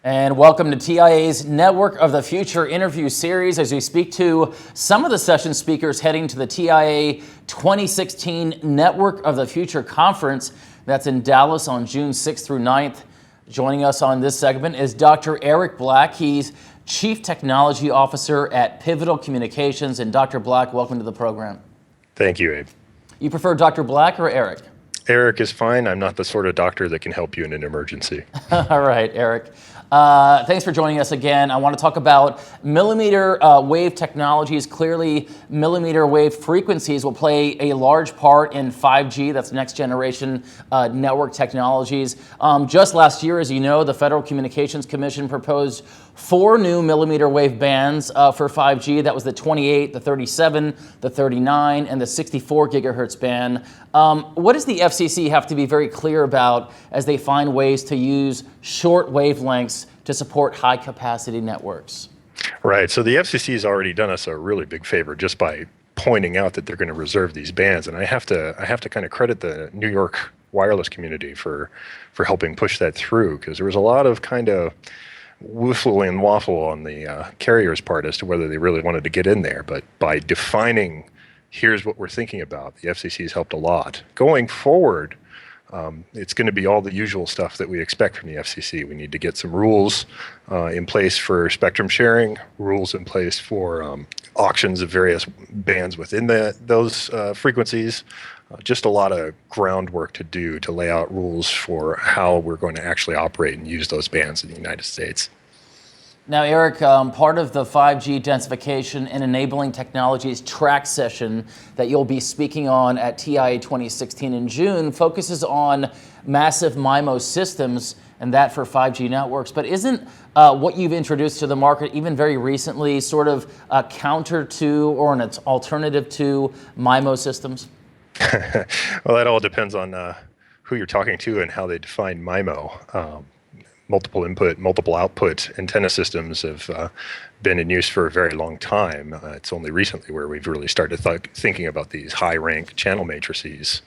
And welcome to TIA's Network of the Future interview series as we speak to some of the session speakers heading to the TIA 2016 Network of the Future Conference that's in Dallas on June 6th through 9th. Joining us on this segment is Dr. Eric Black. He's Chief Technology Officer at Pivotal Communications. And Dr. Black, welcome to the program. Thank you, Abe. You prefer Dr. Black or Eric? Eric is fine. I'm not the sort of doctor that can help you in an emergency. All right, Eric. Thanks for joining us again. I want to talk about millimeter wave technologies. Clearly, millimeter wave frequencies will play a large part in 5G. That's next generation network technologies. Just last year, as you know, the Federal Communications Commission proposed 4 new millimeter wave bands for 5G. That was the 28, the 37, the 39, and the 64 gigahertz band. What does the FCC have to be very clear about as they find ways to use short wavelengths to support high capacity networks? Right. So the FCC has already done us a really big favor just by pointing out that they're going to reserve these bands, and I have to kind of credit the New York wireless community for helping push that through, because there was a lot of kind of wiffle and waffle on the carrier's part as to whether they really wanted to get in there. But by defining, here's what we're thinking about, the FCC has helped a lot. Going forward, it's going to be all the usual stuff that we expect from the FCC. We need to get some rules in place for spectrum sharing, rules in place for auctions of various bands within those frequencies. Just a lot of groundwork to do to lay out rules for how we're going to actually operate and use those bands in the United States. Now, Eric, part of the 5G densification and enabling technologies track session that you'll be speaking on at TIA 2016 in June focuses on massive MIMO systems and that for 5G networks. But isn't what you've introduced to the market, even very recently, sort of a counter to or an alternative to MIMO systems? Well, that all depends on who you're talking to and how they define MIMO. Multiple input, multiple output antenna systems have been in use for a very long time. It's only recently where we've really started thinking about these high-rank channel matrices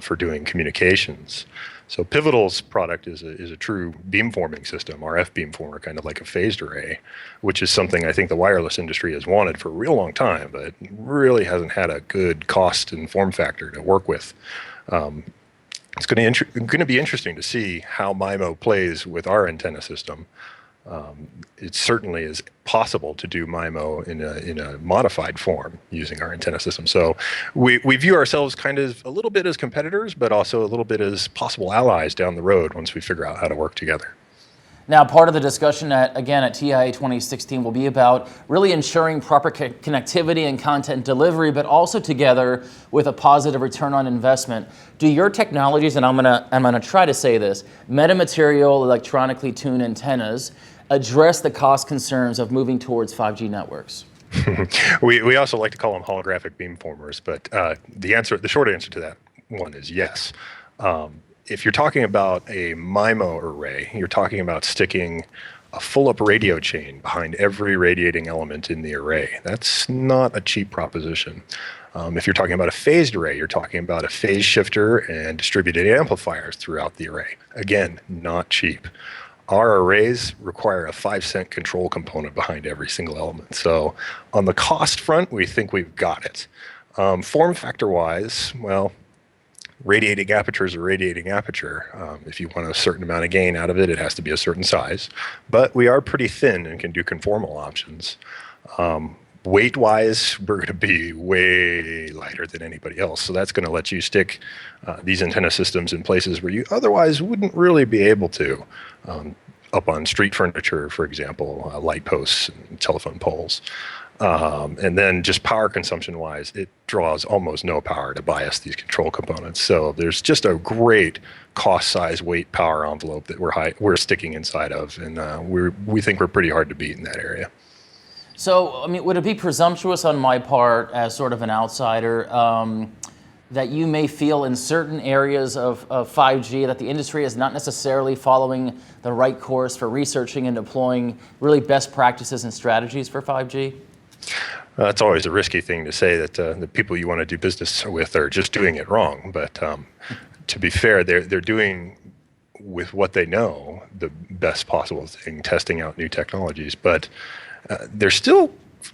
for doing communications. So Pivotal's product is a true beamforming system, RF beamformer, kind of like a phased array, which is something I think the wireless industry has wanted for a real long time, but really hasn't had a good cost and form factor to work with. It's going to be interesting to see how MIMO plays with our antenna system. It certainly is possible to do MIMO in a modified form using our antenna system. So we view ourselves kind of a little bit as competitors, but also a little bit as possible allies down the road once we figure out how to work together. Now, part of the discussion at TIA 2016 will be about really ensuring proper connectivity and content delivery, but also together with a positive return on investment. Do your technologies, and I'm gonna try to say this, metamaterial electronically tuned antennas, address the cost concerns of moving towards 5G networks? We also like to call them holographic beamformers, but the short answer to that one is yes. If you're talking about a MIMO array, you're talking about sticking a full-up radio chain behind every radiating element in the array. That's not a cheap proposition. If you're talking about a phased array, you're talking about a phase shifter and distributed amplifiers throughout the array. Again, not cheap. Our arrays require a 5-cent control component behind every single element. So on the cost front, we think we've got it. Form factor-wise, well, radiating aperture is a radiating aperture. If you want a certain amount of gain out of it, it has to be a certain size. But we are pretty thin and can do conformal options. Weight-wise, we're going to be way lighter than anybody else. So that's going to let you stick these antenna systems in places where you otherwise wouldn't really be able to. Up on street furniture, for example, light posts and telephone poles. And then just power consumption wise, it draws almost no power to bias these control components. So there's just a great cost, size, weight, power envelope that we're sticking inside of, and we think we're pretty hard to beat in that area. So, I mean, would it be presumptuous on my part as sort of an outsider that you may feel in certain areas of 5G that the industry is not necessarily following the right course for researching and deploying really best practices and strategies for 5G? It's always a risky thing to say that the people you want to do business with are just doing it wrong. But to be fair, they're doing with what they know, the best possible thing, testing out new technologies. But they're still,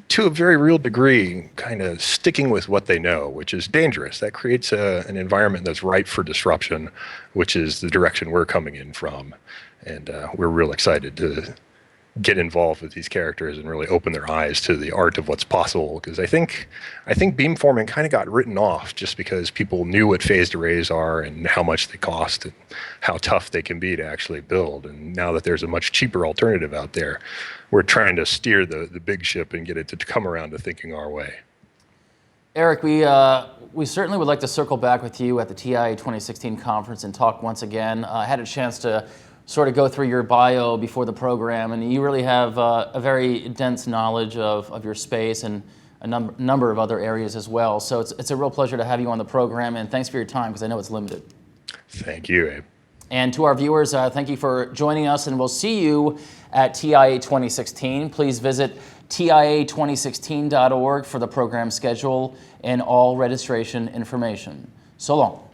to a very real degree, kind of sticking with what they know, which is dangerous. That creates an environment that's ripe for disruption, which is the direction we're coming in from. And we're real excited to get involved with these characters and really open their eyes to the art of what's possible. Because I think beamforming kind of got written off just because people knew what phased arrays are and how much they cost and how tough they can be to actually build. And now that there's a much cheaper alternative out there, we're trying to steer the big ship and get it to come around to thinking our way. Eric, we certainly would like to circle back with you at the TIA 2016 conference and talk once again. I had a chance to sort of go through your bio before the program, and you really have a very dense knowledge of your space and a number of other areas as well. So it's a real pleasure to have you on the program, and thanks for your time, because I know it's limited. Thank you, Abe. And to our viewers, thank you for joining us, and we'll see you at TIA 2016. Please visit TIA2016.org for the program schedule and all registration information. So long.